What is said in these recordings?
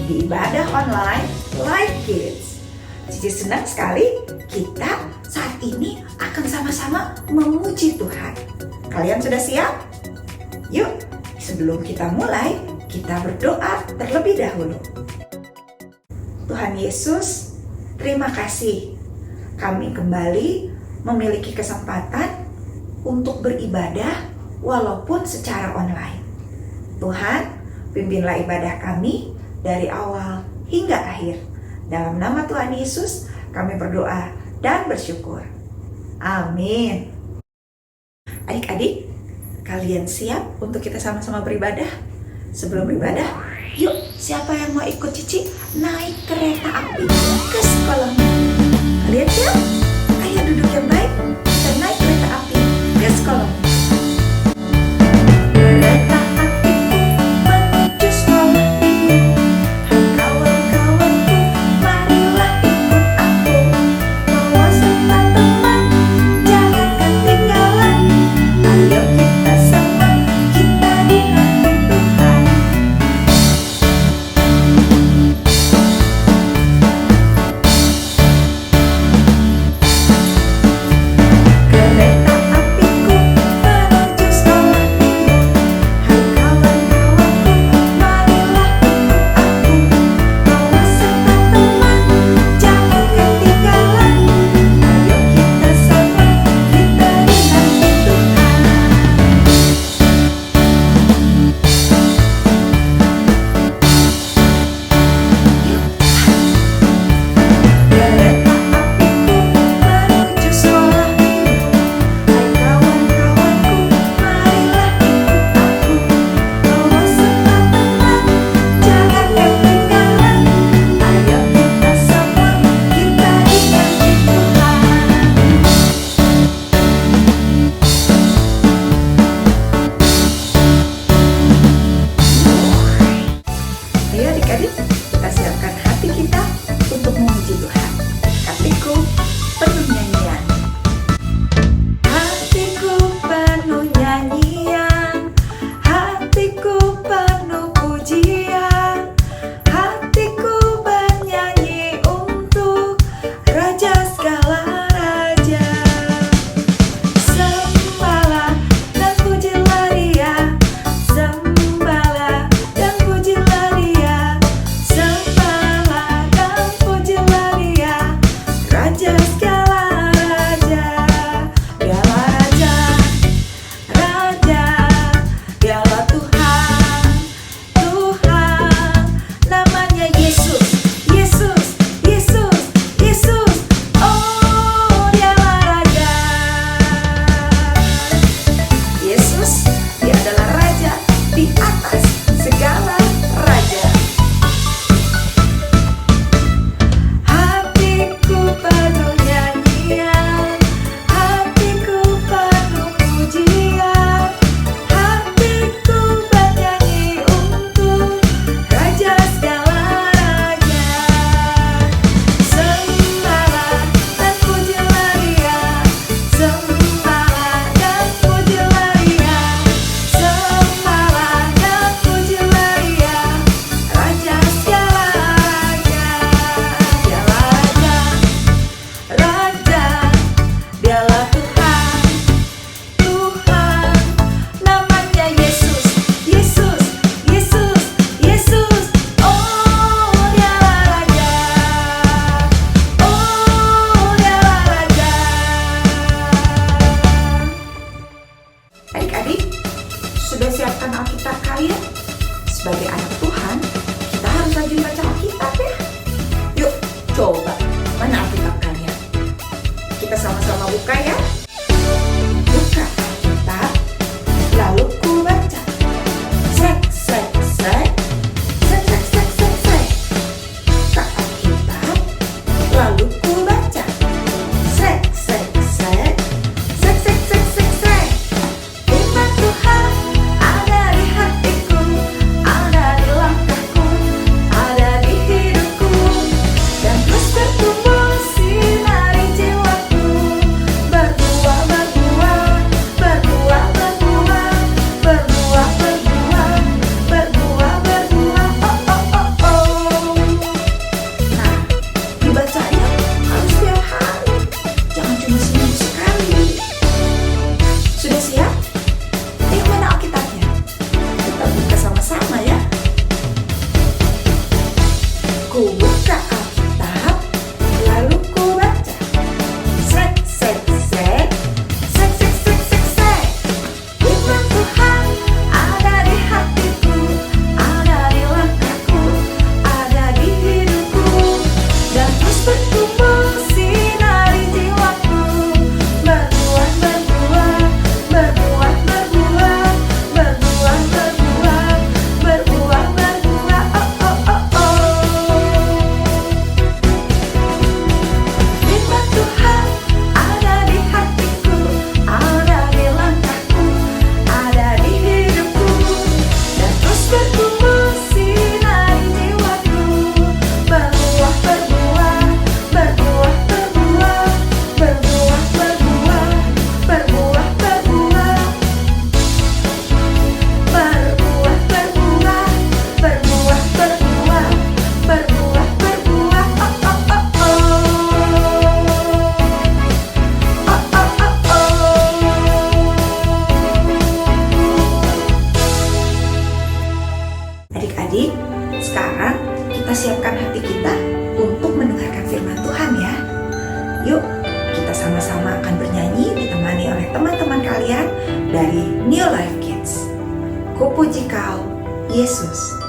di ibadah online Live Kids. Cici senang sekali kita saat ini akan sama-sama memuji Tuhan. Kalian sudah siap? Yuk, sebelum kita mulai, kita berdoa terlebih dahulu. Tuhan Yesus, terima kasih. Kami kembali memiliki kesempatan untuk beribadah walaupun secara online. Tuhan, pimpinlah ibadah kami dari awal hingga akhir. Dalam nama Tuhan Yesus, kami berdoa dan bersyukur. Amin. Adik-adik, kalian siap untuk kita sama-sama beribadah? Sebelum beribadah, yuk siapa yang mau ikut Cici naik kereta api ke sekolah? Kalian siap? Ayo duduk yang baik, kita naik kereta api ke sekolah. Kereta apiku menuju sekolahku. Hai kawan-kawanku, marilah ikut aku. Bawa serta teman, jangan ketinggalan. Ayo kita sama, kita di hati Tuhan. Kereta apiku menuju sekolahku. Hai kawan-kawanku, marilah ikut aku. Bawa serta teman, jangan ketinggalan. Ayo kita sama, kita di hati Tuhan. Kereta apiku menuju sekolahku. Hai kawan-kawanku, marilah ikut aku. Bawa serta teman, jangan ketinggalan. Ayo kita sama, kita di hati Tuhan. Ayo adik-adik, kita siapkan hati kita untuk memuji Tuhan. Hatiku penuh nyanyian. Hatiku penuh nyanyian, hatiku penuh pujian, hatiku bernyanyi untuk Raja segala raja. Sembahlah dan pujilah Dia, sembahlah dan pujilah Dia, sembahlah dan pujilah Dia, Raja segala raja. Dialah Raja, Raja, Dialah Tuhan, Tuhan, namanya Yesus, Yesus, Yesus, Yesus. Oh, Dialah Raja. Yesus, Dia adalah Raja di atas segala raja. Hatiku penuh nyanyian, hatiku penuh pujian, hatiku bernyanyi untuk Raja segala raja. Sembahlah dan pujilah Dia, sembahlah dan pujilah Dia, sembahlah dan pujilah Dia, Raja segala raja. Dialah Raja, Raja, Dialah Tuhan, Tuhan, namanya Yesus, Yesus, Yesus, Yesus. Oh, Dialah Raja, oh, Dialah Raja. Adik-adik, sudah siapkan Alkitab kalian? Sebagai anak Tuhan, kita harus rajin baca Alkitab ya. Yuk, coba, mana Alkitab kalian? Kita sama-sama buka ya. Buka Alkitab, lalu ku baca. Sek, sek, sek, sek, sek, sek, sek, sek. Buka Alkitab, lalu ku baca. Sek, sek, sek, sek, sek, sek, sek, sek. Firman Tuhan ada di hatiku, ada di langkahku, ada di hidupku, dan terus bertumbuh sinari jiwaku. Berbuah, berbuah, berbuah, berbuah, Yuk, kita sama-sama akan bernyanyi ditemani oleh teman-teman kalian dari New Life Kids. Kupuji Kau, Yesus.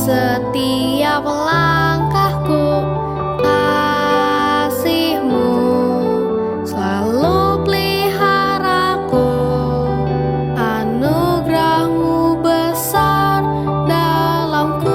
Setiap langkahku, kasih-Mu selalu peliharaku, anugerah-Mu besar dalamku.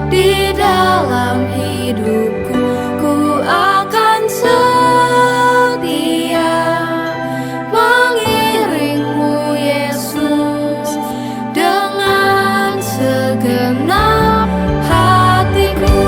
Di dalam hidupku, ku akan setia mengiring-Mu Yesus dengan segenap hatiku.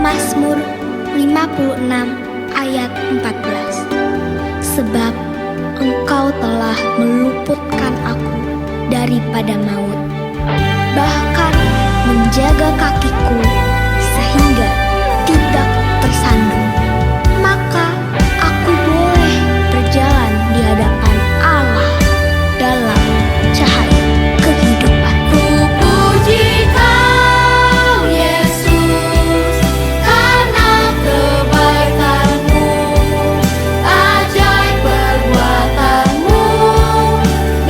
Mazmur 56 ayat 14. Sebab Engkau telah meluputkan aku daripada maut, bahkan menjaga kakiku sehingga tidak tersandung. Maka aku boleh berjalan di hadapan Allah dalam cahaya kehidupan. Kupuji Kau Yesus, karena kebaikan-Mu, ajaib perbuatan-Mu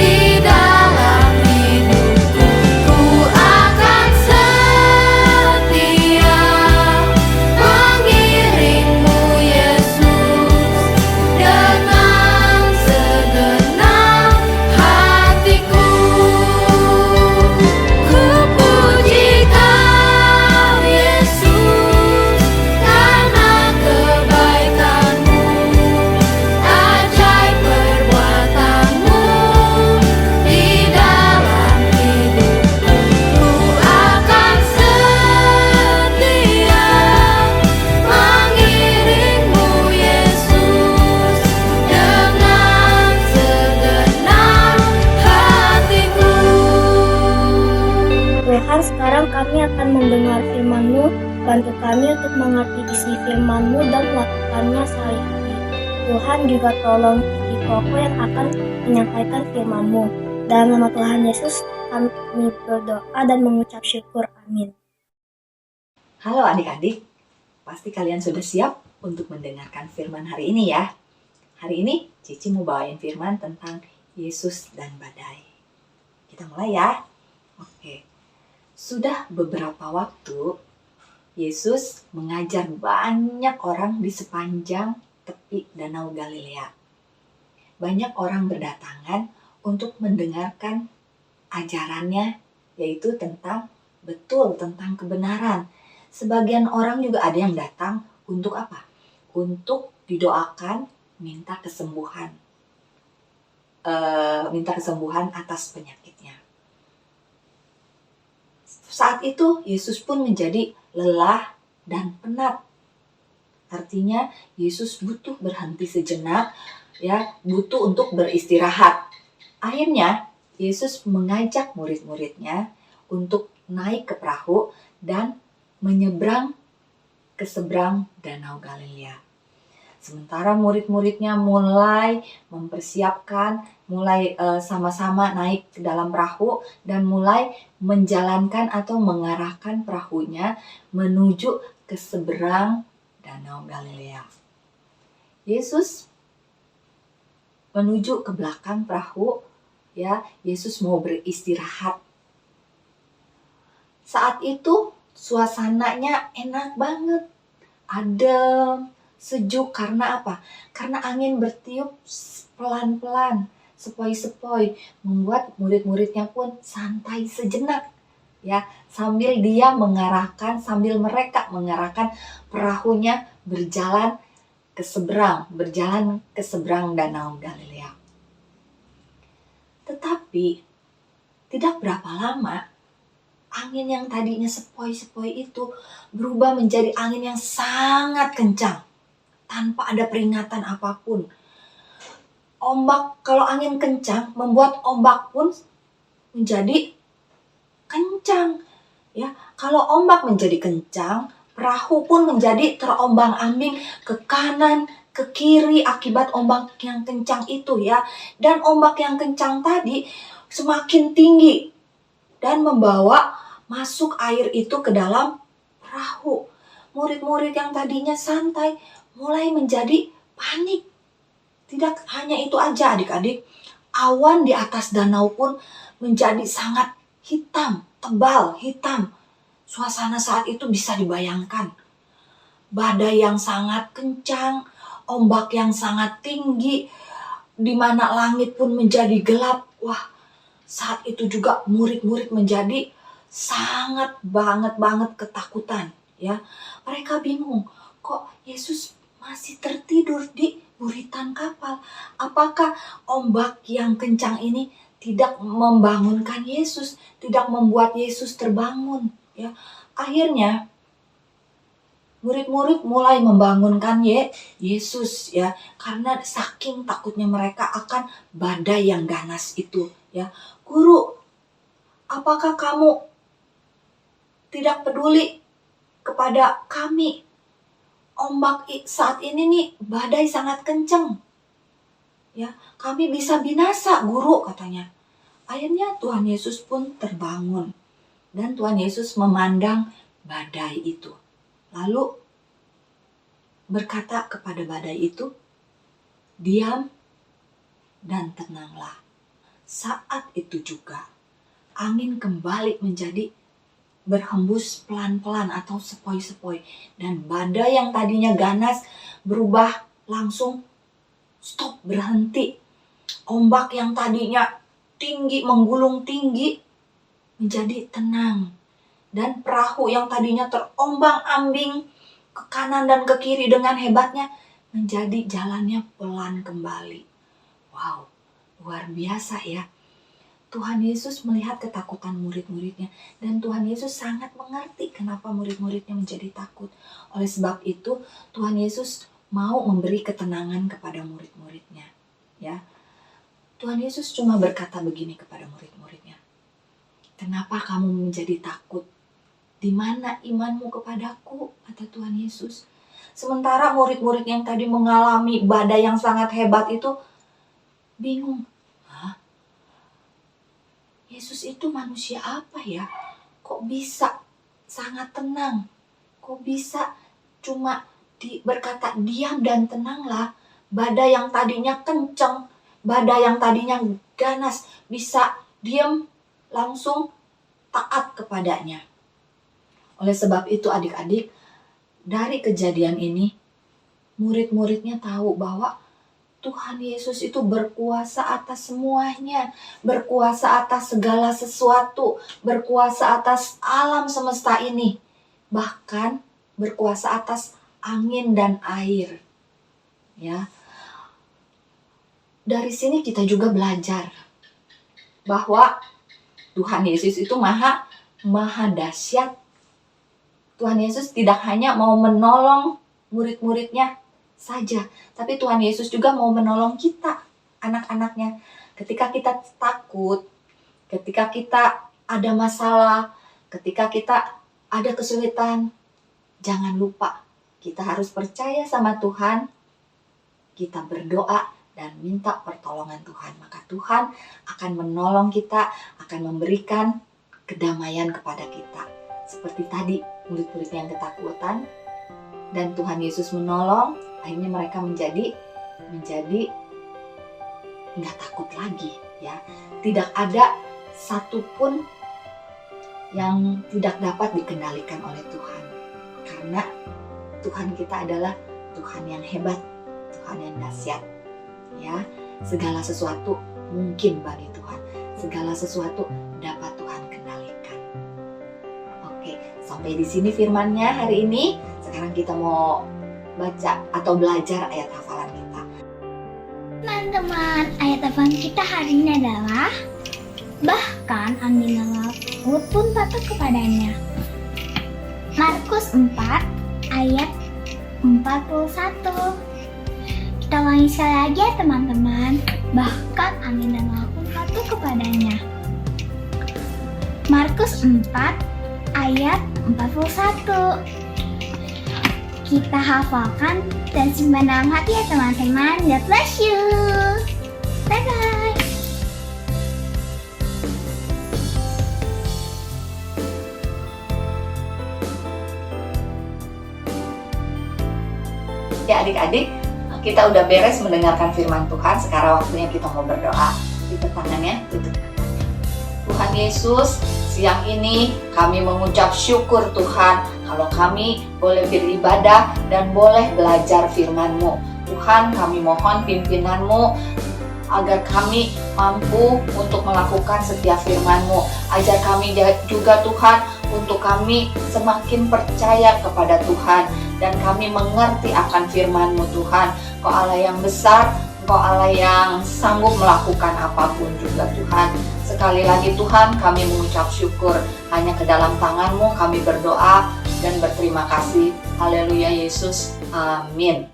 di dalam hidupku. Ku akan setia mengiring-Mu Yesus dengan segenap hatiku. Kupuji Kau Yesus, karena kebaikan-Mu, ajaib perbuatan-Mu di dalam hidupku. Ku akan setia mengiring-Mu Yesus dengan segenap hatiku. Tuhan, sekarang kami akan mendengar firman-Mu. Bantu kami untuk mengerti isi firman-Mu dan melakukannya sehari-hari. Tuhan juga tolong Kiki Koko yang akan menyampaikan firman-Mu. Dalam nama Tuhan Yesus kami berdoa dan mengucap syukur. Amin. Halo adik-adik, pasti kalian sudah siap untuk mendengarkan firman hari ini ya. Hari ini Cici mau bawain firman tentang Yesus dan badai. kita mulai ya. Oke. Sudah beberapa waktu Yesus mengajar banyak orang di sepanjang tepi Danau Galilea. Banyak orang berdatangan untuk mendengarkan ajarannya, yaitu tentang kebenaran. Sebagian orang juga ada yang datang untuk apa? Untuk didoakan, minta kesembuhan atas penyakitnya. Saat itu Yesus pun menjadi lelah dan penat. Artinya Yesus butuh berhenti sejenak, ya, butuh untuk beristirahat. Akhirnya Yesus mengajak murid-muridnya untuk naik ke perahu dan menyeberang ke seberang Danau Galilea. Sementara murid-muridnya mulai mempersiapkan, sama-sama naik ke dalam perahu dan mulai menjalankan atau mengarahkan perahunya menuju ke seberang Danau Galilea. Yesus menuju ke belakang perahu, ya, Yesus mau beristirahat. Saat itu suasananya enak banget, adem, sejuk. Karena apa? Karena angin bertiup pelan-pelan, sepoi-sepoi, membuat murid-muridnya pun santai sejenak, ya, sambil mereka mengarahkan perahunya berjalan ke seberang Danau Galilea. Tetapi tidak berapa lama, angin yang tadinya sepoi-sepoi itu berubah menjadi angin yang sangat kencang tanpa ada peringatan apapun. Kalau angin kencang membuat ombak pun menjadi kencang, ya. Kalau ombak menjadi kencang, perahu pun menjadi terombang-ambing ke kanan, ke kiri akibat ombak yang kencang itu, ya. Dan ombak yang kencang tadi semakin tinggi dan membawa masuk air itu ke dalam perahu. Murid-murid yang tadinya santai mulai menjadi panik. Tidak hanya itu aja adik-adik, awan di atas danau pun menjadi sangat hitam, tebal, hitam. Suasana saat itu bisa dibayangkan. Badai yang sangat kencang, ombak yang sangat tinggi, di mana langit pun menjadi gelap. Wah, saat itu juga murid-murid menjadi sangat banget ketakutan, ya. Mereka bingung, kok Yesus masih tertidur di buritan kapal? Apakah ombak yang kencang ini tidak membangunkan Yesus, tidak membuat Yesus terbangun, ya? Akhirnya murid-murid mulai membangunkan Yesus, ya, karena saking takutnya mereka akan badai yang ganas itu, ya. Guru, apakah kamu tidak peduli kepada kami? Ombak saat ini nih, badai sangat kencang, ya, kami bisa binasa, guru, katanya. Akhirnya Tuhan Yesus pun terbangun dan Tuhan Yesus memandang badai itu, lalu berkata kepada badai itu, diam dan tenanglah. Saat itu juga angin kembali menjadi berhembus pelan-pelan atau sepoi-sepoi, dan badai yang tadinya ganas berubah langsung stop, berhenti. Ombak yang tadinya tinggi, menggulung tinggi, menjadi tenang, dan perahu yang tadinya terombang-ambing ke kanan dan ke kiri dengan hebatnya menjadi jalannya pelan kembali. Wow, luar biasa, ya. Tuhan Yesus melihat ketakutan murid-muridnya, dan Tuhan Yesus sangat mengerti kenapa murid-muridnya menjadi takut. Oleh sebab itu, Tuhan Yesus mau memberi ketenangan kepada murid-muridnya, ya. Tuhan Yesus cuma berkata begini kepada murid-muridnya, kenapa kamu menjadi takut? Di mana imanmu kepadaku? Kata Tuhan Yesus. Sementara murid-murid yang tadi mengalami badai yang sangat hebat itu bingung. Yesus itu manusia apa ya? Kok bisa sangat tenang? Kok bisa cuma berkata diam dan tenanglah? Badai yang tadinya kencang, badai yang tadinya ganas bisa diam langsung taat kepadanya. Oleh sebab itu adik-adik, dari kejadian ini, murid-muridnya tahu bahwa Tuhan Yesus itu berkuasa atas semuanya, berkuasa atas segala sesuatu, berkuasa atas alam semesta ini, bahkan berkuasa atas angin dan air. Ya. Dari sini kita juga belajar bahwa Tuhan Yesus itu maha dahsyat. Tuhan Yesus tidak hanya mau menolong murid-muridnya saja, tapi Tuhan Yesus juga mau menolong kita, anak-anaknya. Ketika kita takut, ketika kita ada masalah, ketika kita ada kesulitan, jangan lupa kita harus percaya sama Tuhan, kita berdoa dan minta pertolongan Tuhan. Maka Tuhan akan menolong kita, akan memberikan kedamaian kepada kita. Seperti tadi, murid-murid yang ketakutan, dan Tuhan Yesus menolong, akhirnya mereka menjadi nggak takut lagi, ya. Tidak ada satupun yang tidak dapat dikendalikan oleh Tuhan, karena Tuhan kita adalah Tuhan yang hebat, Tuhan yang dahsyat, ya. Segala sesuatu mungkin bagi Tuhan, segala sesuatu dapat Tuhan kendalikan. Oke, sampai di sini firman-Nya hari ini. Sekarang kita mau baca atau belajar ayat hafalan kita. Teman-teman, ayat hafalan kita hari ini adalah bahkan angin dan laut pun patuh kepadanya. Markus 4 ayat 41. Kita ulangi sekali lagi ya teman-teman. Bahkan angin dan laut pun patuh kepadanya. Markus 4 ayat 41. Kita hafalkan dan simpan dalam hati ya teman-teman. God bless you. Bye-bye. Ya adik-adik, kita udah beres mendengarkan firman Tuhan. Sekarang waktunya kita mau berdoa. Tutup tangannya, tutup tangannya. Tuhan Yesus, siang ini kami mengucap syukur Tuhan kalau kami boleh beribadah dan boleh belajar firman-Mu. Tuhan, kami mohon pimpinan-Mu agar kami mampu untuk melakukan setiap firman-Mu. Ajar kami juga Tuhan untuk kami semakin percaya kepada Tuhan dan kami mengerti akan firman-Mu Tuhan. Engkau Allah yang besar, Engkau Allah yang sanggup melakukan apapun juga Tuhan. Sekali lagi Tuhan, kami mengucap syukur. Hanya ke dalam tangan-Mu kami berdoa dan berterima kasih. Haleluya Yesus. Amin.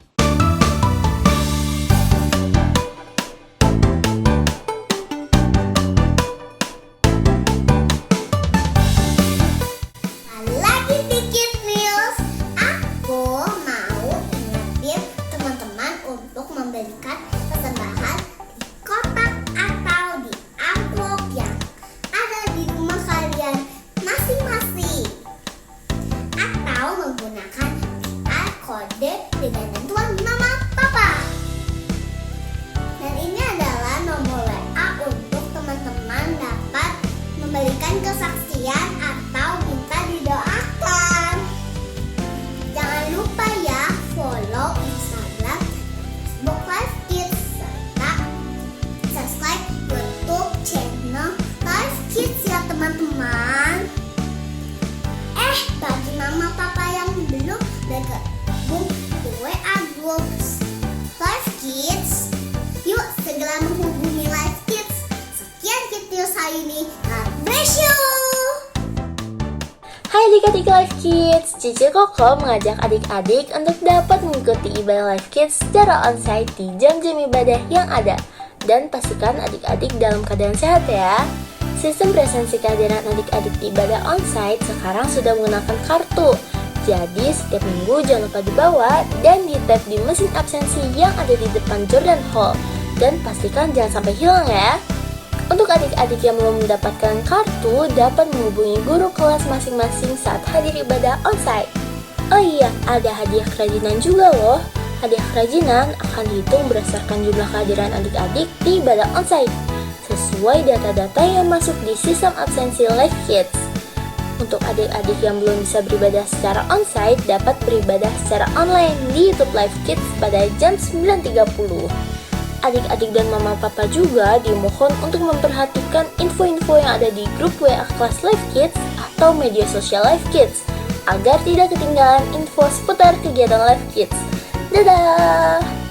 Lagi dikit news, aku mau ingetin teman-teman untuk memberikan persembahan di kotak atau di amplop yang ada di rumah kalian masing-masing, atau menggunakan QR kode dengan bantuan mama papa. Dan ini adalah nomor WA untuk teman-teman dapat memberikan kesaksian atau minta didoakan. Jangan lupa ya follow Instagram, Facebook Live Kids, serta subscribe YouTube channel Live Kids ya teman-teman. Bagi mama papa yang belum bergabung di WA Groups Live Kids, yuk segera menghubungi Live Kids. Sekian video saya ini. God bless you. Hai adik-adik Live Kids, Cici Koko mengajak adik-adik untuk dapat mengikuti ibadah Live Kids secara onsite di jam-jam ibadah yang ada. Dan pastikan adik-adik dalam keadaan sehat ya. Sistem presensi kehadiran adik-adik di ibadah onsite sekarang sudah menggunakan kartu. Jadi setiap minggu jangan lupa dibawa dan di-tap di mesin absensi yang ada di depan Jordan Hall. Dan pastikan jangan sampai hilang ya. Untuk adik-adik yang belum mendapatkan kartu, dapat menghubungi guru kelas masing-masing saat hadir ibadah onsite. Oh iya, ada hadiah kerajinan juga loh. Hadiah kerajinan akan dihitung berdasarkan jumlah kehadiran adik-adik di ibadah onsite, sesuai sesuai data-data yang masuk di sistem absensi Live Kids. Untuk adik-adik yang belum bisa beribadah secara onsite dapat beribadah secara online di YouTube Live Kids pada jam 9.30. Adik-adik dan mama papa juga dimohon untuk memperhatikan info-info yang ada di grup WA kelas Live Kids atau media sosial Live Kids agar tidak ketinggalan info seputar kegiatan Live Kids. Dadah!